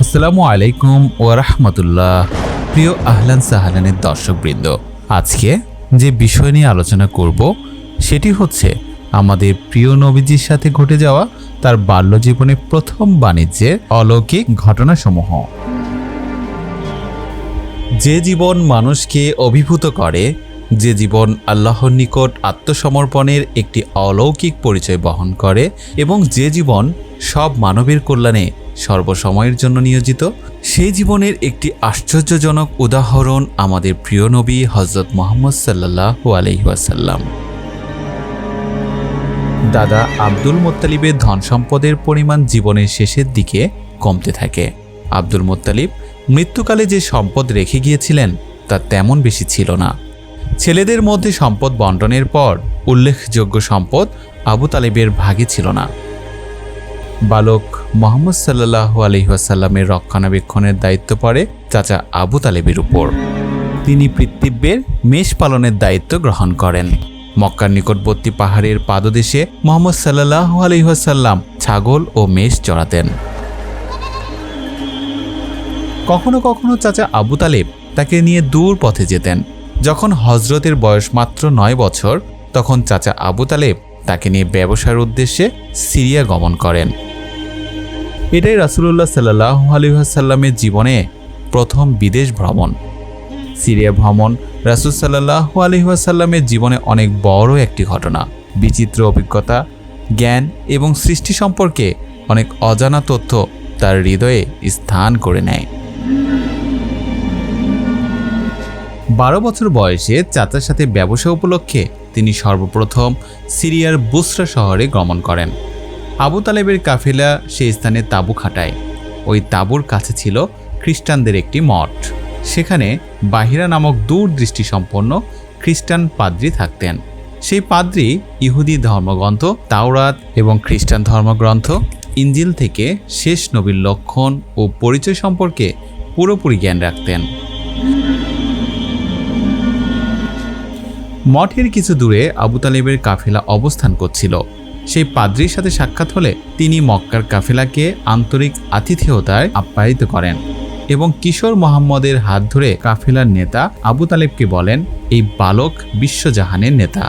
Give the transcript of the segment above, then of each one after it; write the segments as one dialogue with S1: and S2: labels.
S1: আসসালামু আলাইকুম ওয়া রাহমাতুল্লাহ। প্রিয় আহলান সাহলানের দর্শকবৃন্দ, আজকে যে বিষয় নিয়ে আলোচনা করব সেটি হচ্ছে আমাদের প্রিয় নবীজির সাথে ঘটে যাওয়া তার বাল্যজীবনে প্রথম বাণিজ্যের অলৌকিক ঘটনাসমূহ। যে জীবন মানুষকে অভিভূত করে, যে জীবন আল্লাহর নিকট আত্মসমর্পণের একটি অলৌকিক পরিচয় বহন করে এবং যে জীবন সব মানবের কল্যাণে সর্বসময়ের জন্য নিয়োজিত, সেই জীবনের একটি আশ্চর্যজনক উদাহরণ আমাদের প্রিয় নবী হযরত মুহাম্মদ সাল্লাল্লাহু আলাইহি ওয়াসাল্লাম। দাদা আব্দুল মুত্তালিবের ধন সম্পদের পরিমাণ জীবনের শেষের দিকে কমতে থাকে। আব্দুল মুত্তালিব মৃত্যুকালে যে সম্পদ রেখে গিয়েছিলেন তা তেমন বেশি ছিল না। ছেলেদের মধ্যে সম্পদ বন্টনের পর উল্লেখযোগ্য সম্পদ আবু তালেবের ভাগে ছিল না। বালক মুহাম্মদ সাল্লাল্লাহু আলাইহি ওয়াসাল্লামের রক্ষণাবেক্ষণের দায়িত্ব পড়ে চাচা আবু তালেবের উপর। তিনি পিতৃব্যের মেষ পালনের দায়িত্ব গ্রহণ করেন। মক্কার নিকটবর্তী পাহাড়ের পাদদেশে মুহাম্মদ সাল্লাল্লাহু আলাইহি ওয়াসাল্লাম ছাগল ও মেষ চড়াতেন। কখনো কখনো চাচা আবু তালেব তাকে নিয়ে দূর পথে যেতেন। যখন হজরতের বয়স মাত্র 9 বছর, তখন চাচা আবু তালেব তাকে নিয়ে ব্যবসার উদ্দেশ্যে সিরিয়া গমন করেন। এটাই রাসূলুল্লাহ সাল্লাল্লাহু আলাইহি ওয়াসাল্লামের জীবনে প্রথম বিদেশ ভ্রমণ। সিরিয়া ভ্রমণ রাসূল সাল্লাল্লাহু আলাইহি ওয়াসাল্লামের জীবনে অনেক বড় একটি ঘটনা। বিচিত্র অভিজ্ঞতা, জ্ঞান এবং সৃষ্টি সম্পর্কে অনেক অজানা তথ্য তার হৃদয়ে স্থান করে নেয়। 12 বছর বয়সে চাচার সাথে ব্যবসা উপলক্ষে তিনি সর্বপ্রথম সিরিয়ার বুসরা শহরে গমন করেন। আবু তালেবের কাফেলা সেই স্থানে তাঁবু খাটায়। ওই তাঁবুর কাছে ছিল খ্রিস্টানদের একটি মঠ। সেখানে বাহিরা নামক দূরদৃষ্টিসম্পন্ন খ্রিস্টান পাদ্রী থাকতেন। সেই পাদ্রী ইহুদি ধর্মগ্রন্থ তাওরাত এবং খ্রিস্টান ধর্মগ্রন্থ ইনজিল থেকে শেষ নবীর লক্ষণ ও পরিচয় সম্পর্কে পুরোপুরি জ্ঞান রাখতেন। মঠের কিছু দূরে আবু তালেবের কাফেলা অবস্থান করছিল। সেই পাদ্রীর সাথে সাক্ষাৎ হলে তিনি মক্কার কাফেলাকে আন্তরিক আতিথেয়তায় আপ্যায়িত করেন এবং কিশোর মোহাম্মদের হাত ধরে কাফেলার নেতা আবু তালেবকে বলেন, এই বালক বিশ্বজাহানের নেতা,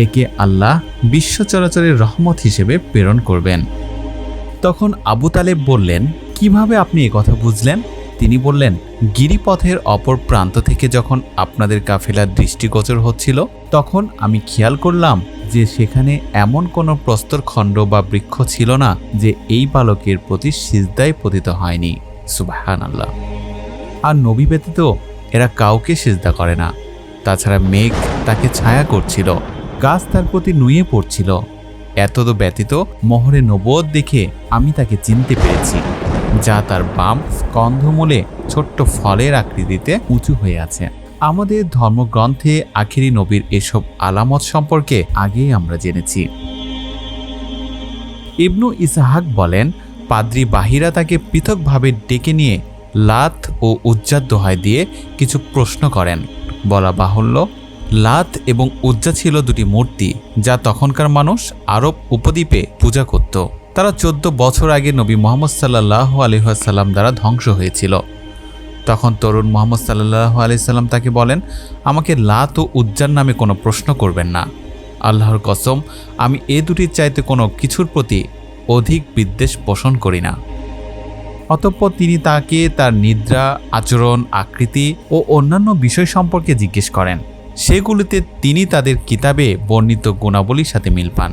S1: একে আল্লাহ বিশ্ব চরাচরের রহমত হিসেবে প্রেরণ করবেন। তখন আবু তালেব বললেন, কিভাবে আপনি কথা বুঝলেন? তিনি বললেন, গিরিপথের অপর প্রান্ত থেকে যখন আপনাদের কাফেলার দৃষ্টিগোচর হচ্ছিল, তখন আমি খেয়াল করলাম যে সেখানে এমন কোনো প্রস্তরখণ্ড বা বৃক্ষ ছিল না যে এই বালকের প্রতি সিজদায় পতিত হয়নি। সুবহানাল্লাহ। আর নবী ব্যতীত এরা কাউকে সিজদা করে না। তাছাড়া মেঘ তাকে ছায়া করছিল, গাছ তার প্রতি নুয়ে পড়ছিল। এতদ ব্যতীত মোহরে নবুয়ত দেখে আমি তাকে চিনতে পেরেছি, যা তার বাম স্কন্ধমূলে ছোট্ট ফলের আকৃতিতে উঁচু হয়ে আছে। আমাদের ধর্মগ্রন্থে আখিরি নবীর এসব আলামত সম্পর্কে আগেই আমরা জেনেছি। ইবনু ইসহাক বলেন, পাদ্রী বাহিরা তাকে পৃথকভাবে ডেকে নিয়ে লাত ও উজ্জার দোহাই দিয়ে কিছু প্রশ্ন করেন। বলা বাহুল্য, লাত এবং উজ্জা ছিল দুটি মূর্তি যা তখনকার মানুষ আরব উপদ্বীপে পূজা করত। তারা 14 বছর আগে নবী মুহাম্মদ সাল্লাল্লাহু আলাইহি ওয়াসাল্লাম দ্বারা ধ্বংস হয়েছিল। তখন তরুণ মুহাম্মদ সাল্লাল্লাহু আলাইহি ওয়াসাল্লাম তাকে বলেন, আমাকে লাত ও উজ্জার নামে কোনো প্রশ্ন করবেন না। আল্লাহর কসম, আমি এ দুটির চাইতে কোনো কিছুর প্রতি অধিক বিদ্বেষ পোষণ করি না। অতঃপর তিনি তাকে তার নিদ্রা, আচরণ, আকৃতি ও অন্যান্য বিষয় সম্পর্কে জিজ্ঞেস করেন। সেগুলিতে তিনি তাদের কিতাবে বর্ণিত গুণাবলীর সাথে মিল পান।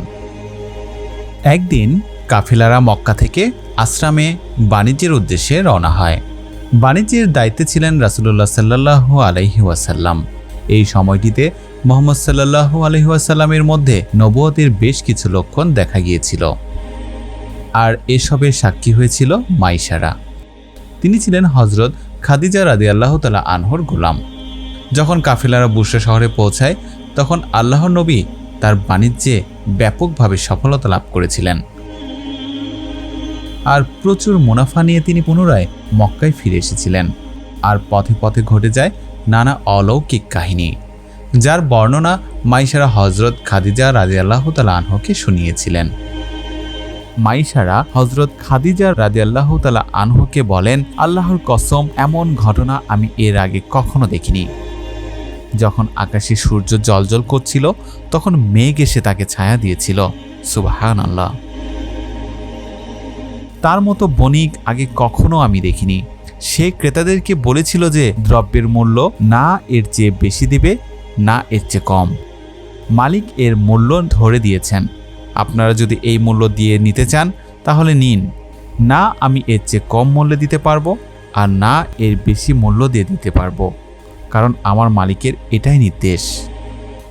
S1: একদিন কাফেলারা মক্কা থেকে আশ্রামে বাণিজ্যের উদ্দেশ্যে রওনা হয়। বাণিজ্যের দায়িত্বে ছিলেন রাসূলুল্লাহ সাল্লাল্লাহু আলাইহি ওয়াসাল্লাম। এই সময়টিতে মুহাম্মদ সাল্লাল্লাহু আলাইহি ওয়াসাল্লামের মধ্যে নবুয়তের বেশ কিছু লক্ষণ দেখা গিয়েছিল, আর এসবের সাক্ষী হয়েছিল মাইশারা। তিনি ছিলেন হযরত খাদিজা রাদিয়াল্লাহু তাআলা আনহার গোলাম। যখন কাফেলারা বুসরা শহরে পৌঁছায়, তখন আল্লাহর নবী তার বাণিজ্যে ব্যাপকভাবে সফলতা লাভ করেছিলেন, আর প্রচুর মুনাফা নিয়ে তিনি পুনরায় মক্কায় ফিরে এসেছিলেন। আর পথে পথে ঘটে যায় নানা অলৌকিক কাহিনী, যার বর্ণনা মাইশারা হযরত খাদিজা রাদিয়াল্লাহু তাআলা আনহাকে শুনিয়েছিলেন। মাইশারা হযরত খাদিজা রাদিয়াল্লাহু তাআলা আনহুকে বলেন, আল্লাহর কসম, এমন ঘটনা আমি এর আগে কখনো দেখিনি। যখন আকাশে সূর্য জ্বলজ্বল করছিল তখন মেঘ এসে তাকে ছায়া দিয়েছিল। সুবহানাল্লাহ। তার মতো বণিক আগে কখনো আমি দেখিনি। সে ক্রেতাদেরকে বলেছিল যে দ্রব্যের মূল্য না এর চেয়ে বেশি দিবে, না এর চেয়ে কম। মালিক এর মূল্য ধরে দিয়েছেন। আপনারা যদি এই মূল্য দিয়ে নিতে চান তাহলে নিন, না আমি এর চেয়ে কম মূল্যে দিতে পারবো, আর না এর বেশি মূল্য দিয়ে দিতে পারবো, কারণ আমার মালিকের এটাই নির্দেশ।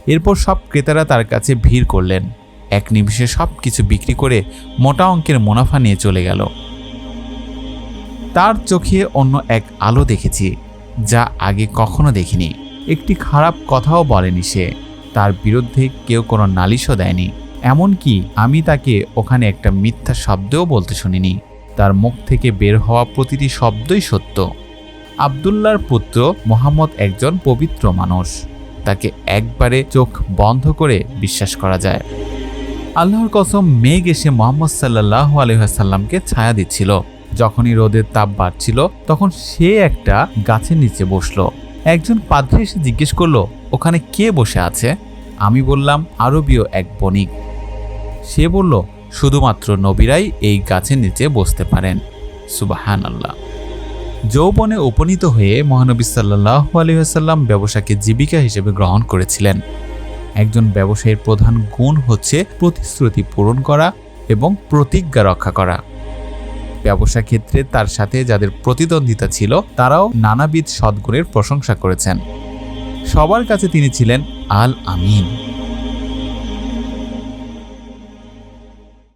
S1: এরপর সব ক্রেতারা তার কাছে ভিড় করলেন। এক নিমিষে সব কিছু বিক্রি করে মোটা অঙ্কের মুনাফা নিয়ে চলে গেল। তার চোখে অন্য এক আলো দেখেছি, যা আগে কখনো দেখিনি। একটি খারাপ কথাও বলেনি সে। তার বিরুদ্ধে কেউ কোনো নালিশও দেয়নি। এমনকি আমি তাকে ওখানে একটা মিথ্যা শব্দও বলতে শুনিনি। তার মুখ থেকে বের হওয়া প্রতিটি শব্দই সত্য। আব্দুল্লাহর পুত্র মুহাম্মদ একজন পবিত্র মানুষ। তাকে একবারে চোখ বন্ধ করে বিশ্বাস করা যায়। আল্লাহর কসম, মেঘ এসে মুহাম্মদ সাল্লাল্লাহু আলাইহি ওয়াসাল্লামকে ছায়া দিচ্ছিল। যখনই রোদের তাপ বাড়ছিল তখন সে একটা গাছের নিচে বসলো। একজন পাদ্রী এসে জিজ্ঞেস করলো, ওখানে কে বসে আছে? আমি বললাম, আরবীয় এক বণিক। সে বলল, শুধুমাত্র নবীরাই এই গাছের নিচে বসতে পারেন। সুবহানাল্লাহ। যৌবনে উপনীত হয়ে মহানবী সাল্লাল্লাহু আলাইহি ওয়াসাল্লাম ব্যবসাকে জীবিকা হিসেবে গ্রহণ করেছিলেন। একজন ব্যবসায়ীর প্রধান গুণ হচ্ছে প্রতিশ্রুতি পূরণ করা এবং প্রতিজ্ঞা রক্ষা করা। ব্যবসা ক্ষেত্রে তার সাথে যাদের প্রতিদ্বন্দ্বিতা ছিল তারাও নানাবিধ সদ্গুণের প্রশংসা করেছেন। সবার কাছে তিনি ছিলেন আল আমিন।